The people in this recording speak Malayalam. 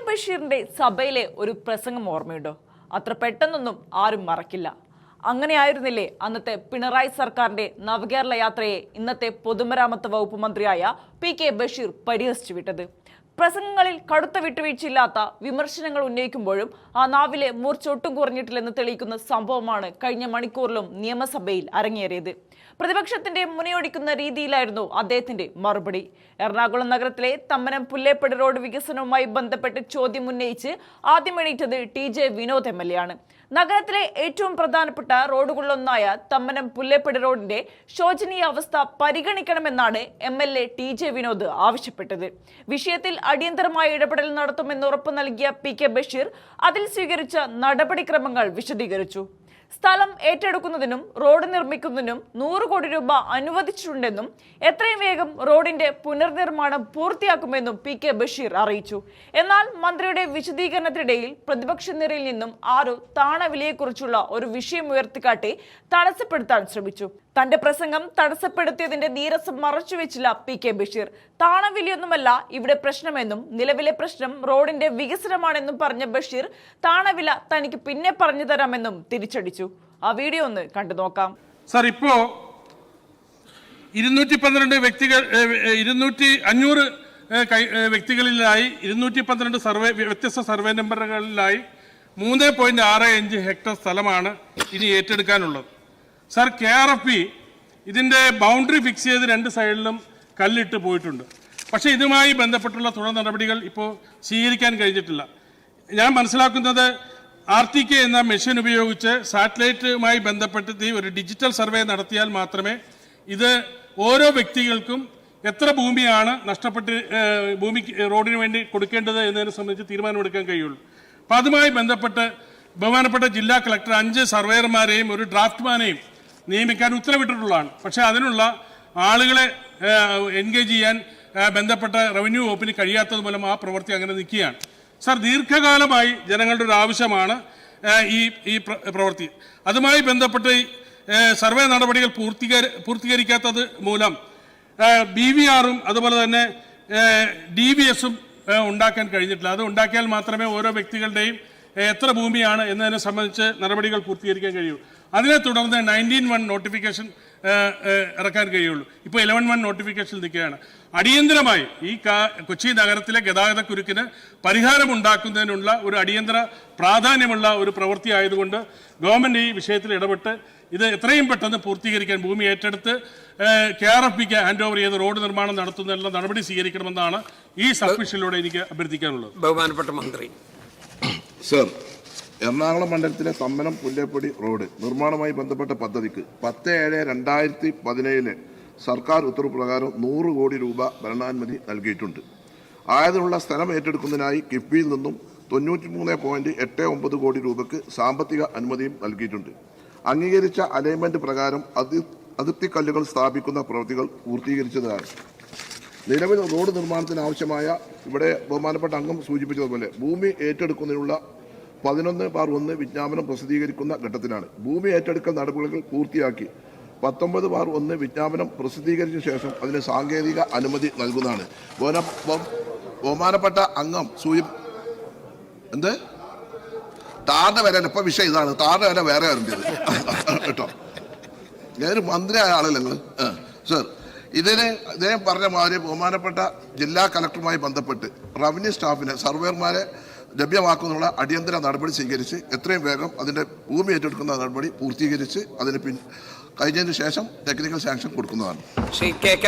ബഷീറിന്റെ സഭയിലെ ഒരു പ്രസംഗം ഓർമ്മയുണ്ടോ? അത്ര പെട്ടെന്നൊന്നും ആരും മറക്കില്ല. അങ്ങനെയായിരുന്നില്ലേ അന്നത്തെ പിണറായി സർക്കാരിന്റെ നവകേരള യാത്രയെ ഇന്നത്തെ പൊതുമരാമത്ത് വകുപ്പ് മന്ത്രിയായ PK ബഷീർ പരിഹസിച്ചു വിട്ടത്? പ്രസംഗങ്ങളിൽ കടുത്ത വിട്ടുവീഴ്ചയില്ലാത്ത വിമർശനങ്ങൾ ഉന്നയിക്കുമ്പോഴും ആ നാവിലെ മൂർച്ച ഒട്ടും കുറഞ്ഞിട്ടില്ലെന്ന് തെളിയിക്കുന്ന സംഭവമാണ് കഴിഞ്ഞ മണിക്കൂറിലും നിയമസഭയിൽ അരങ്ങേറിയത്. പ്രതിപക്ഷത്തിന്റെ മുനയൊടിക്കുന്ന രീതിയിലായിരുന്നു അദ്ദേഹത്തിന്റെ മറുപടി. എറണാകുളം നഗരത്തിലെ തമ്മനം പുല്ലേപ്പടി റോഡ് വികസനവുമായി ബന്ധപ്പെട്ട് ചോദ്യം ഉന്നയിച്ച് ആദ്യം എണീറ്റത് TJ വിനോദ് MLA ആണ്. നഗരത്തിലെ ഏറ്റവും പ്രധാനപ്പെട്ട റോഡുകളിലൊന്നായ തമ്മനം പുല്ലേപ്പടി റോഡിന്റെ ശോചനീയ അവസ്ഥ പരിഗണിക്കണമെന്നാണ് MLA TJ വിനോദ് ആവശ്യപ്പെട്ടത്. വിഷയത്തിൽ അടിയന്തരമായ ഇടപെടൽ നടത്തുമെന്ന് ഉറപ്പു നൽകിയ PK ബഷീർ അതിൽ സ്വീകരിച്ച നടപടിക്രമങ്ങൾ വിശദീകരിച്ചു. സ്ഥലം ഏറ്റെടുക്കുന്നതിനും റോഡ് നിർമ്മിക്കുന്നതിനും 100 കോടി രൂപ അനുവദിച്ചിട്ടുണ്ടെന്നും എത്രയും വേഗം റോഡിന്റെ പുനർനിർമ്മാണം പൂർത്തിയാക്കുമെന്നും PK ബഷീർ അറിയിച്ചു. എന്നാൽ മന്ത്രിയുടെ വിശദീകരണത്തിനിടയിൽ പ്രതിപക്ഷ നിരയിൽ നിന്നും ആരോ താണവിലയെക്കുറിച്ചുള്ള ഒരു വിഷയം ഉയർത്തിക്കാട്ടി തടസ്സപ്പെടുത്താൻ ശ്രമിച്ചു. തന്റെ പ്രസംഗം തടസ്സപ്പെടുത്തിയതിന്റെ നീരസം മറച്ചുവെച്ചില്ല PK ബഷീർ. താണവിലയൊന്നുമല്ല ഇവിടെ പ്രശ്നമെന്നും നിലവിലെ പ്രശ്നം റോഡിന്റെ വികസനമാണെന്നും പറഞ്ഞ ബഷീർ താണവില തനിക്ക് പിന്നെ പറഞ്ഞു തരാമെന്നും തിരിച്ചടിച്ചു. ആ വീഡിയോ ഒന്ന് കണ്ടു നോക്കാം. സർ, ഇപ്പോ 212 വ്യക്തികൾ 500 വ്യക്തികളിലായി 212 സർവേ വ്യത്യസ്ത സർവേ നമ്പറുകളിലായി 3.65 ഹെക്ടർ സ്ഥലമാണ് ഇനി ഏറ്റെടുക്കാനുള്ളത്. സർ, KRFP ഇതിൻ്റെ ബൗണ്ടറി ഫിക്സ് ചെയ്ത് 2 സൈഡിലും കല്ലിട്ട് പോയിട്ടുണ്ട്. പക്ഷേ ഇതുമായി ബന്ധപ്പെട്ടുള്ള തുടർ നടപടികൾ ഇപ്പോൾ സ്വീകരിക്കാൻ കഴിഞ്ഞിട്ടില്ല. ഞാൻ മനസ്സിലാക്കുന്നത് RTK എന്ന മെഷീൻ ഉപയോഗിച്ച് സാറ്റലൈറ്റുമായി ബന്ധപ്പെട്ട് ഒരു ഡിജിറ്റൽ സർവേ നടത്തിയാൽ മാത്രമേ ഇത് ഓരോ വ്യക്തികൾക്കും എത്ര ഭൂമിയാണ് നഷ്ടപ്പെട്ട് റോഡിന് വേണ്ടി കൊടുക്കേണ്ടത് എന്നതിനെ സംബന്ധിച്ച് തീരുമാനമെടുക്കാൻ കഴിയുള്ളൂ. അപ്പം അതുമായി ബന്ധപ്പെട്ട് ബഹുമാനപ്പെട്ട ജില്ലാ കളക്ടർ 5 സർവേയർമാരെയും ഒരു ഡ്രാഫ്റ്റ്മാനെയും നിയമിക്കാൻ ഉത്തരവിട്ടിട്ടുള്ളതാണ്. പക്ഷേ അതിനുള്ള ആളുകളെ എൻഗേജ് ചെയ്യാൻ ബന്ധപ്പെട്ട റവന്യൂ വകുപ്പിന് കഴിയാത്തത് മൂലം ആ പ്രവൃത്തി അങ്ങനെ നിൽക്കുകയാണ്. സർ, ദീർഘകാലമായി ജനങ്ങളുടെ ഒരു ആവശ്യമാണ് ഈ പ്രവൃത്തി. അതുമായി ബന്ധപ്പെട്ട് സർവേ നടപടികൾ പൂർത്തീകരിക്കാത്തത് മൂലം BVRും അതുപോലെ തന്നെ DVSും ഉണ്ടാക്കാൻ കഴിഞ്ഞിട്ടില്ല. അത് ഉണ്ടാക്കിയാൽ മാത്രമേ ഓരോ വ്യക്തികളുടെയും എത്ര ഭൂമിയാണ് എന്നതിനെ സംബന്ധിച്ച് നടപടികൾ പൂർത്തീകരിക്കാൻ കഴിയൂ. അതിനെ തുടർന്ന് 19(1) നോട്ടിഫിക്കേഷൻ ഇറക്കാൻ കഴിയുള്ളൂ. ഇപ്പോൾ 11(1) നോട്ടിഫിക്കേഷൻ നിൽക്കുകയാണ്. അടിയന്തരമായി ഈ കൊച്ചി നഗരത്തിലെ ഗതാഗത കുരുക്കിന് പരിഹാരമുണ്ടാക്കുന്നതിനുള്ള ഒരു അടിയന്തര പ്രാധാന്യമുള്ള ഒരു പ്രവൃത്തി ആയതുകൊണ്ട് ഗവൺമെൻറ് ഈ വിഷയത്തിൽ ഇടപെട്ട് ഇത് എത്രയും പെട്ടെന്ന് പൂർത്തീകരിക്കാൻ ഭൂമി ഏറ്റെടുത്ത് KRFPക്ക് ഹാൻഡ് ഓവർ ചെയ്ത് റോഡ് നിർമ്മാണം നടത്തുന്നതിനുള്ള നടപടി സ്വീകരിക്കണമെന്നാണ് ഈ സബ്മിഷനിലൂടെ എനിക്ക് അഭ്യർത്ഥിക്കാനുള്ളത്. ബഹുമാനപ്പെട്ട മന്ത്രി. സർ, എറണാകുളം മണ്ഡലത്തിലെ തമ്മനം പുല്ലേപ്പടി റോഡ് നിർമ്മാണവുമായി ബന്ധപ്പെട്ട പദ്ധതിക്ക് 10/7/2017 സർക്കാർ ഉത്തരവ് പ്രകാരം 100 കോടി രൂപ ഭരണാനുമതി നൽകിയിട്ടുണ്ട്. ആയതിനുള്ള സ്ഥലം ഏറ്റെടുക്കുന്നതിനായി കിഫ്ബിയിൽ നിന്നും 93.89 കോടി രൂപയ്ക്ക് സാമ്പത്തിക അനുമതിയും നൽകിയിട്ടുണ്ട്. അംഗീകരിച്ച അലൈൻമെന്റ് പ്രകാരം അതിർത്തി കല്ലുകൾ സ്ഥാപിക്കുന്ന പ്രവൃത്തികൾ പൂർത്തീകരിച്ചതാണ്. നിലവിൽ റോഡ് നിർമ്മാണത്തിന് ആവശ്യമായ ഇവിടെ ബഹുമാനപ്പെട്ട അംഗം സൂചിപ്പിച്ചതുപോലെ ഭൂമി ഏറ്റെടുക്കുന്നതിനുള്ള 11/1 വിജ്ഞാപനം പ്രസിദ്ധീകരിക്കുന്ന ഘട്ടത്തിലാണ്. ഭൂമി ഏറ്റെടുക്കൽ നടപടികൾ പൂർത്തിയാക്കി 19/1 വിജ്ഞാപനം പ്രസിദ്ധീകരിച്ച ശേഷം അതിന് സാങ്കേതിക അനുമതി നൽകുന്നതാണ്. ബഹുമാനപ്പെട്ട അംഗം എന്ത് ടാറിന്റെ വില ഇപ്പൊ വിഷയം ഇതാണ്. ടാറിന്റെ വില വേറെ അറിഞ്ഞത് കേട്ടോ. ഞാനൊരു മന്ത്രിയായ ആളല്ലേ നിങ്ങൾ. സർ, ഇദ്ദേഹം പറഞ്ഞ മാതിരി ബഹുമാനപ്പെട്ട ജില്ലാ കളക്ടറുമായി ബന്ധപ്പെട്ട് റവന്യൂ സ്റ്റാഫിനെ സർവേയർമാരെ ലഭ്യമാക്കുന്നതിനുള്ള അടിയന്തര നടപടി സ്വീകരിച്ച് എത്രയും വേഗം അതിൻ്റെ ഭൂമി ഏറ്റെടുക്കുന്ന നടപടി പൂർത്തീകരിച്ച് അതിന് കഴിഞ്ഞതിന് ശേഷം ടെക്നിക്കൽ സാങ്ഷൻ കൊടുക്കുന്നതാണ്. ശ്രീ KK